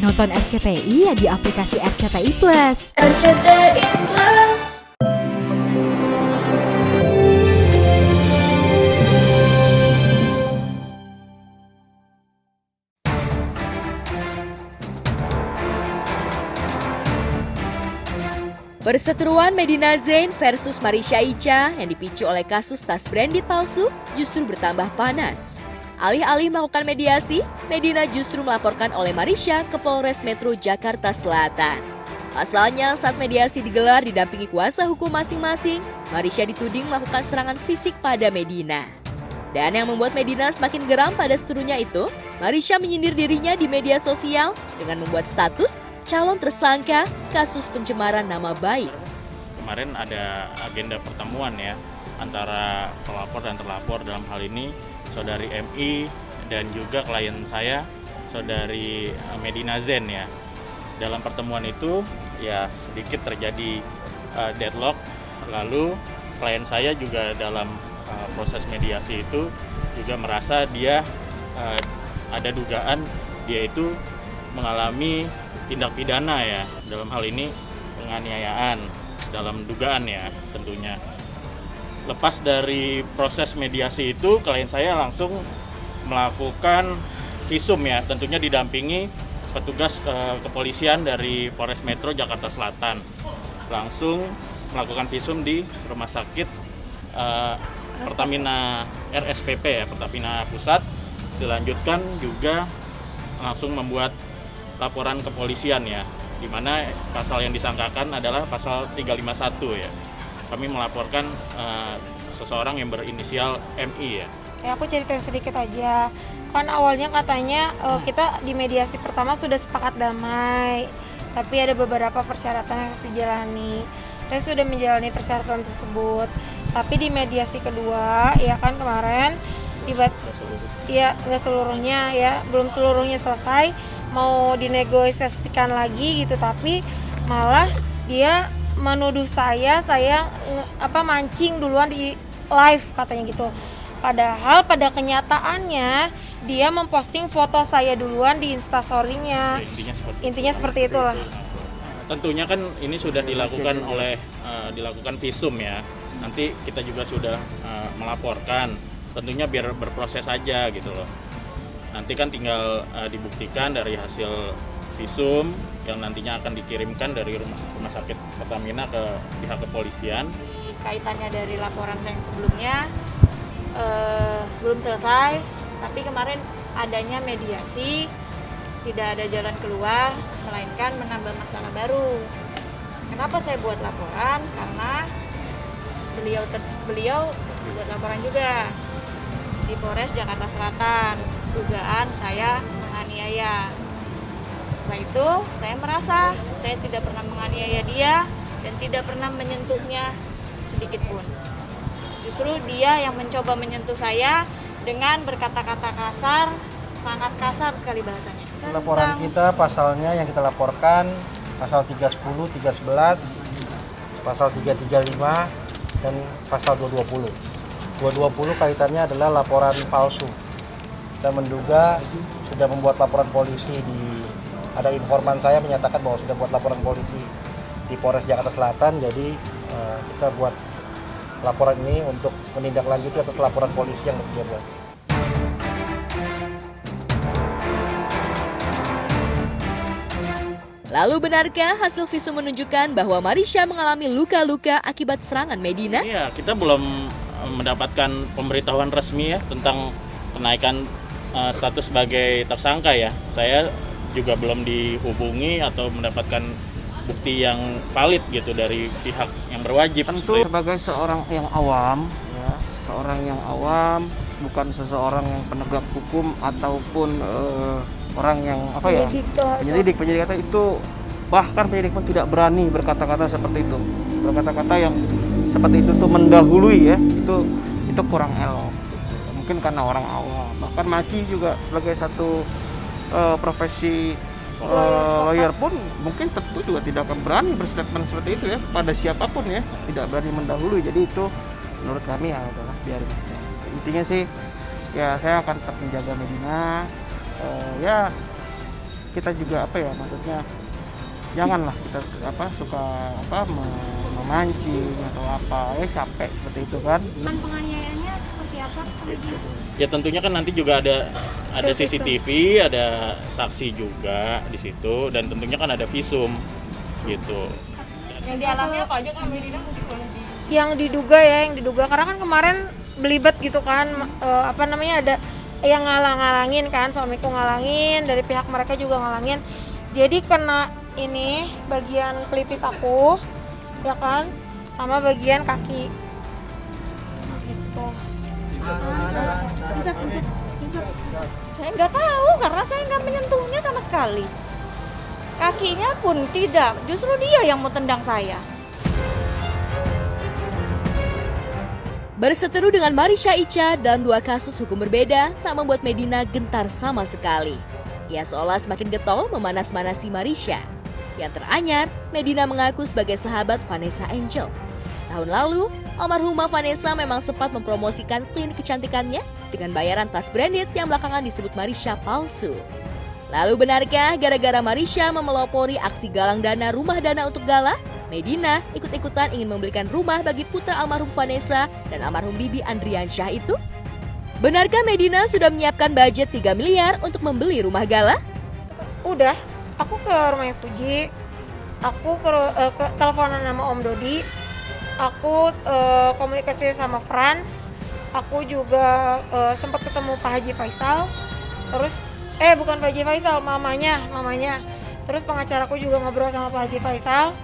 Nonton RCTI ya di aplikasi RCTI Plus. RCTI Plus. Perseteruan Medina Zain versus Marisha Icha yang dipicu oleh kasus tas branded palsu justru bertambah panas. Alih-alih melakukan mediasi, Medina justru melaporkan oleh Marisha ke Polres Metro Jakarta Selatan. Pasalnya, saat mediasi digelar didampingi kuasa hukum masing-masing, Marisha dituding melakukan serangan fisik pada Medina. Dan yang membuat Medina semakin geram pada seterunya itu, Marisha menyindir dirinya di media sosial dengan membuat status calon tersangka kasus pencemaran nama baik. Kemarin ada agenda pertemuan ya antara pelapor dan terlapor, dalam hal ini saudari MI dan juga klien saya saudari Medina Zain ya. Dalam pertemuan itu ya sedikit terjadi deadlock, lalu klien saya juga dalam proses mediasi itu juga merasa dia ada dugaan dia itu mengalami tindak pidana ya, dalam hal ini penganiayaan dalam dugaan ya tentunya. Lepas dari proses mediasi itu, klien saya langsung melakukan visum ya, tentunya didampingi petugas kepolisian dari Polres Metro Jakarta Selatan. Langsung melakukan visum di Rumah Sakit Pertamina RSPP ya, Pertamina Pusat. Dilanjutkan juga langsung membuat laporan kepolisian ya, di mana pasal yang disangkakan adalah pasal 351 ya. Kami melaporkan seseorang yang berinisial MI ya. Aku ceritain sedikit aja. Kan awalnya katanya kita di mediasi pertama sudah sepakat damai, tapi ada beberapa persyaratan yang harus dijalani. Saya sudah menjalani persyaratan tersebut. Tapi di mediasi kedua, ya kan kemarin ya nggak seluruhnya ya, belum seluruhnya selesai, mau dinegosiasikan lagi gitu, tapi malah dia menuduh saya mancing duluan di live katanya gitu. Padahal pada kenyataannya dia memposting foto saya duluan di instastory-nya. Intinya seperti itulah. Tentunya kan ini sudah dilakukan dilakukan visum ya. Nanti kita juga sudah melaporkan. Tentunya biar berproses aja gitu loh. Nanti kan tinggal dibuktikan dari hasil visum yang nantinya akan dikirimkan dari rumah sakit Pertamina ke pihak kepolisian. Kaitannya dari laporan saya yang sebelumnya belum selesai, tapi kemarin adanya mediasi, tidak ada jalan keluar, melainkan menambah masalah baru. Kenapa saya buat laporan? Karena beliau buat laporan juga di Polres Jakarta Selatan, dugaan saya menganiaya. Setelah itu saya merasa saya tidak pernah menganiaya dia dan tidak pernah menyentuhnya sedikit pun. Justru dia yang mencoba menyentuh saya dengan berkata-kata kasar, sangat kasar sekali bahasanya. Laporan kita pasalnya yang kita laporkan pasal 310, 311, pasal 335 dan pasal 220. 220 kaitannya adalah laporan palsu. Kita menduga sudah membuat laporan polisi ada informan saya menyatakan bahwa sudah buat laporan polisi di Polres Jakarta Selatan, jadi kita buat laporan ini untuk menindaklanjuti atas laporan polisi yang dia buat. Lalu benarkah hasil visum menunjukkan bahwa Marisha mengalami luka-luka akibat serangan Medina? Iya, kita belum mendapatkan pemberitahuan resmi ya tentang kenaikan status sebagai tersangka ya. Saya juga belum dihubungi atau mendapatkan bukti yang valid gitu dari pihak yang berwajib. Tentu sebagai seorang yang awam, ya, seorang yang awam, bukan seseorang yang penegak hukum ataupun orang yang penyelidik itu, bahkan penyidik pun tidak berani berkata-kata seperti itu. Berkata-kata yang seperti itu tuh mendahului ya, itu kurang elok. Mungkin karena orang awam. Bahkan Maci juga sebagai satu profesi lawyer pun mungkin tentu juga tidak akan berani berstatement seperti itu ya pada siapapun ya, tidak berani mendahului. Jadi itu menurut kami ya adalah biarin aja. Intinya sih ya saya akan tetap menjaga Medina, ya kita juga maksudnya janganlah kita suka memancing atau capek seperti itu kan. Penganiayaannya seperti apa? Ya tentunya kan nanti juga ada CCTV, ada saksi juga di situ, dan tentunya kan ada visum gitu. Yang dialami apa aja kan Medina mungkin boleh Yang diduga karena kan kemarin belibet gitu kan, ada yang ngalang-ngalangin kan, suamiku ngalangin, dari pihak mereka juga ngalangin. Jadi kena ini bagian pelipis aku, ya kan, sama bagian kaki. Gitu. Saya nggak tahu karena saya nggak menyentuhnya sama sekali. Kakinya pun tidak, justru dia yang mau tendang saya. Berseteru dengan Marisha Icha dalam 2 kasus hukum berbeda tak membuat Medina gentar sama sekali. Ia seolah semakin getol memanas-manasi Marisha. Yang teranyar, Medina mengaku sebagai sahabat Vanessa Angel. Tahun lalu, almarhumah Vanessa memang sempat mempromosikan klinik kecantikannya dengan bayaran tas branded yang belakangan disebut Marisha palsu. Lalu benarkah gara-gara Marisha memelopori aksi galang dana rumah dana untuk gala, Medina ikut-ikutan ingin membelikan rumah bagi putra almarhum Vanessa dan almarhum Bibi Andriansyah itu? Benarkah Medina sudah menyiapkan budget 3 miliar untuk membeli rumah gala? Udah, aku ke rumah Fuji, aku ke teleponan sama Om Dodi, aku komunikasi sama Frans, aku juga sempat ketemu Pak Haji Faisal, terus bukan Pak Haji Faisal, mamanya, terus pengacaraku juga ngobrol sama Pak Haji Faisal,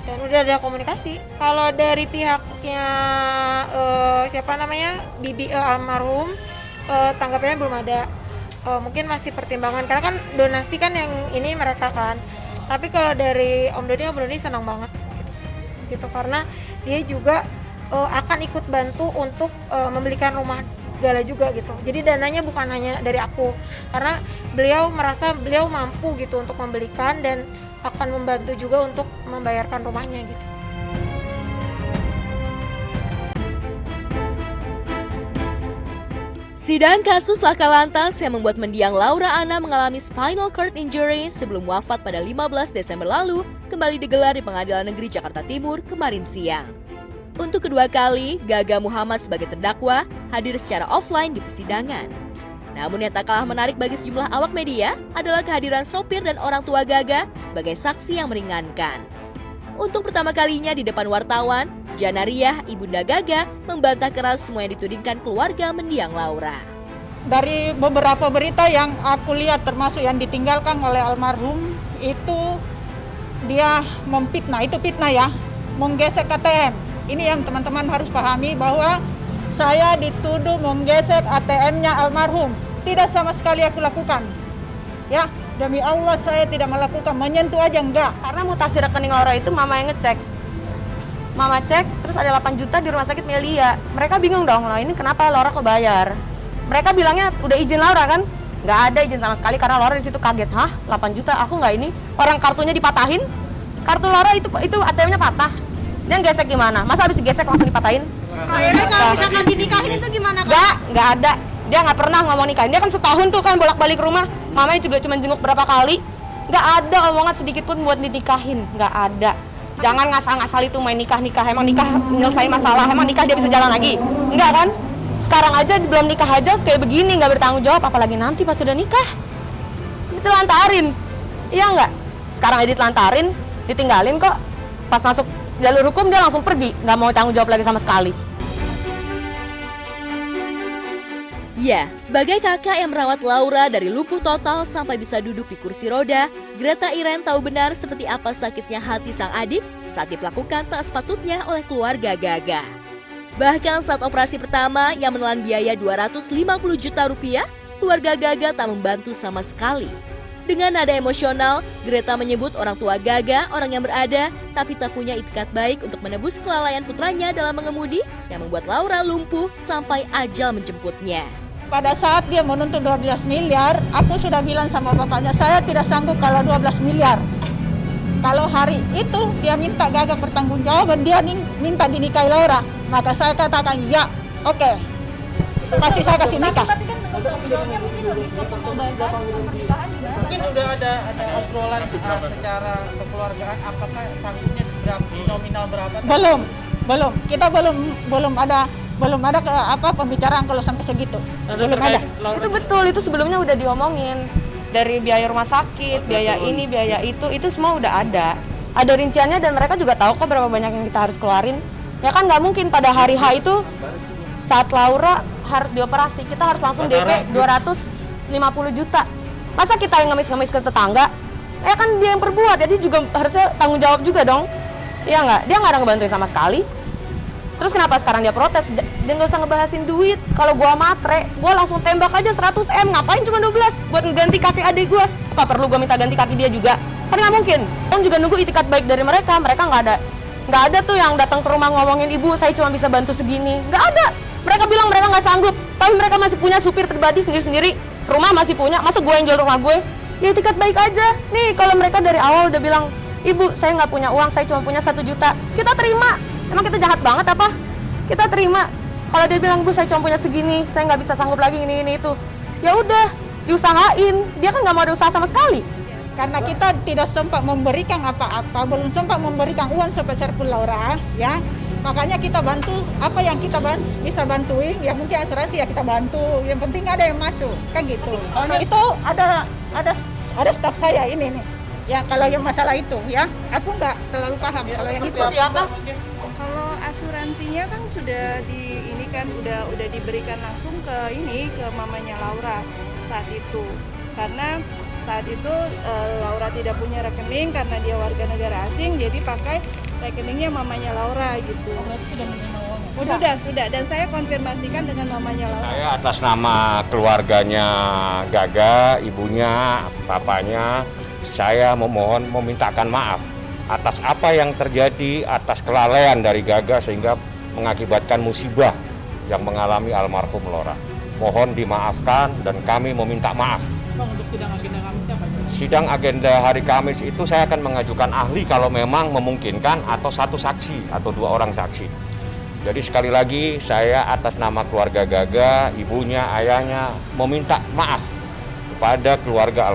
dan udah ada komunikasi. Kalau dari pihaknya Bibi almarhum, tanggapannya belum ada. Mungkin masih pertimbangan karena kan donasi kan yang ini mereka kan. Tapi kalau dari Om Dodi senang banget gitu karena dia juga akan ikut bantu untuk membelikan rumah gala juga gitu. Jadi dananya bukan hanya dari aku, karena beliau merasa beliau mampu gitu untuk membelikan dan akan membantu juga untuk membayarkan rumahnya gitu. Sidang kasus laka lantas yang membuat mendiang Laura Anna mengalami spinal cord injury sebelum wafat pada 15 Desember lalu kembali digelar di Pengadilan Negeri Jakarta Timur kemarin siang. Untuk kedua kali, Gaga Muhammad sebagai terdakwa hadir secara offline di persidangan. Namun yang tak kalah menarik bagi sejumlah awak media adalah kehadiran sopir dan orang tua Gaga sebagai saksi yang meringankan. Untuk pertama kalinya di depan wartawan, Janariah, ibunda Gaga, membantah keras semua yang ditudingkan keluarga mendiang Laura. Dari beberapa berita yang aku lihat termasuk yang ditinggalkan oleh almarhum, itu dia memfitnah, itu fitnah ya, menggesek ATM. Ini yang teman-teman harus pahami bahwa saya dituduh menggesek ATM-nya almarhum. Tidak sama sekali aku lakukan. Ya, demi Allah saya tidak melakukan, menyentuh aja enggak. Karena mutasi rekening Laura itu mama yang ngecek. Mama cek, terus ada 8 juta di rumah sakit Melia. Mereka bingung dong, lah ini kenapa Laura kok bayar? Mereka bilangnya udah izin Laura kan? Nggak ada izin sama sekali karena Laura di situ kaget. Hah, 8 juta aku nggak ini? Orang kartunya dipatahin. Kartu Laura itu ATM-nya patah. Dia gesek gimana? Masa habis digesek langsung dipatahin? Akhirnya kalau misalkan dinikahin itu gimana kan? Nggak ada. Dia nggak pernah ngomong nikahin. Dia kan setahun tuh kan bolak-balik rumah. Mamanya juga cuma jenguk berapa kali. Nggak ada omongan sedikit pun buat dinikahin. Nggak ada. Jangan ngasal-ngasal itu main nikah-nikah. Emang nikah nyelesain masalah? Emang nikah dia bisa jalan lagi? Enggak kan? Sekarang aja belum nikah aja kayak begini, nggak bertanggung jawab. Apalagi nanti pas udah nikah. Ditelantarin. Iya nggak? Sekarang aja ditelantarin, ditinggalin kok. Pas masuk jalur hukum dia langsung pergi. Nggak mau tanggung jawab lagi sama sekali. Ya, sebagai kakak yang merawat Laura dari lumpuh total sampai bisa duduk di kursi roda, Greta Iren tahu benar seperti apa sakitnya hati sang adik saat diperlakukan tak sepatutnya oleh keluarga Gaga. Bahkan saat operasi pertama yang menelan biaya 250 juta rupiah, keluarga Gaga tak membantu sama sekali. Dengan nada emosional, Greta menyebut orang tua Gaga orang yang berada, tapi tak punya itikat baik untuk menebus kelalaian putranya dalam mengemudi yang membuat Laura lumpuh sampai ajal menjemputnya. Pada saat dia menuntut 12 miliar, aku sudah bilang sama bapaknya, saya tidak sanggup kalau 12 miliar. Kalau hari itu dia minta Gaga pertanggungjawaban, dia minta dinikahi Laura, maka saya katakan ya, oke. pasti saya kasih nikah. Mungkin udah ada obrolan secara kekeluargaan apakah sanggupnya berapa, nominal berapa? Belum. Kita belum ada pembicaraan kalau sampai segitu. Belum ada. Itu betul, itu sebelumnya udah diomongin. Dari biaya rumah sakit, biaya ini, biaya itu semua udah ada. Ada rinciannya dan mereka juga tahu kok berapa banyak yang kita harus keluarin. Ya kan nggak mungkin pada hari H itu saat Laura harus dioperasi, kita harus langsung DP 250 juta. Masa kita yang ngemis-ngemis ke tetangga? Ya kan dia yang perbuat, jadi juga harusnya tanggung jawab juga dong. Iya nggak? Dia nggak ada ngebantuin sama sekali. Terus kenapa sekarang dia protes? Dia nggak usah ngebahasin duit. Kalau gua matre, gua langsung tembak aja 100 M. Ngapain cuma 12? Buat ngeganti kaki adik gua. Apa perlu gua minta ganti kaki dia juga? Kan nggak mungkin. Orang juga nunggu itikat baik dari mereka. Mereka nggak ada tuh yang datang ke rumah ngomongin, ibu saya cuma bisa bantu segini. Nggak ada. Mereka bilang mereka nggak sanggup. Tapi mereka masih punya supir pribadi sendiri-sendiri. Rumah masih punya. Masa gue yang jual rumah gue? Ya itikat baik aja. Nih kalau mereka dari awal udah bilang, ibu saya nggak punya uang, saya cuma punya 1 juta. Kita terima. Emang kita jahat banget apa? Kita terima. Kalau dia bilang, bu saya cuma punya segini, saya nggak bisa sanggup lagi ini itu. Ya udah, diusahain. Dia kan nggak mau ada usaha sama sekali. Karena kita tidak sempat memberikan apa-apa, belum sempat memberikan uang sebesar pun Laura, ya. Makanya kita bantu apa yang kita bisa bantuin, ya mungkin asuransi ya kita bantu. Yang penting ada yang masuk, kan gitu. Itu ada staf saya ini nih. Ya kalau yang masalah itu ya, aku nggak terlalu paham kalau yang itu. Kalau asuransinya kan sudah udah diberikan langsung ke mamanya Laura saat itu. Karena saat itu Laura tidak punya rekening karena dia warga negara asing, jadi pakai rekeningnya mamanya Laura gitu. Berarti sudah menerima uangnya? Sudah, dan saya konfirmasikan dengan mamanya Laura. Saya atas nama keluarganya Gaga, ibunya, papanya, saya memintakan maaf atas apa yang terjadi, atas kelalaian dari Gaga sehingga mengakibatkan musibah yang mengalami almarhum Laura. Mohon dimaafkan dan kami meminta maaf. Bang, untuk sidang agenda Kamis apa? Sidang agenda hari Kamis itu saya akan mengajukan ahli kalau memang memungkinkan atau 1 saksi atau 2 orang saksi. Jadi sekali lagi saya atas nama keluarga Gaga, ibunya, ayahnya meminta maaf kepada keluarga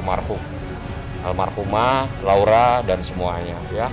almarhumah, Laura dan semuanya ya.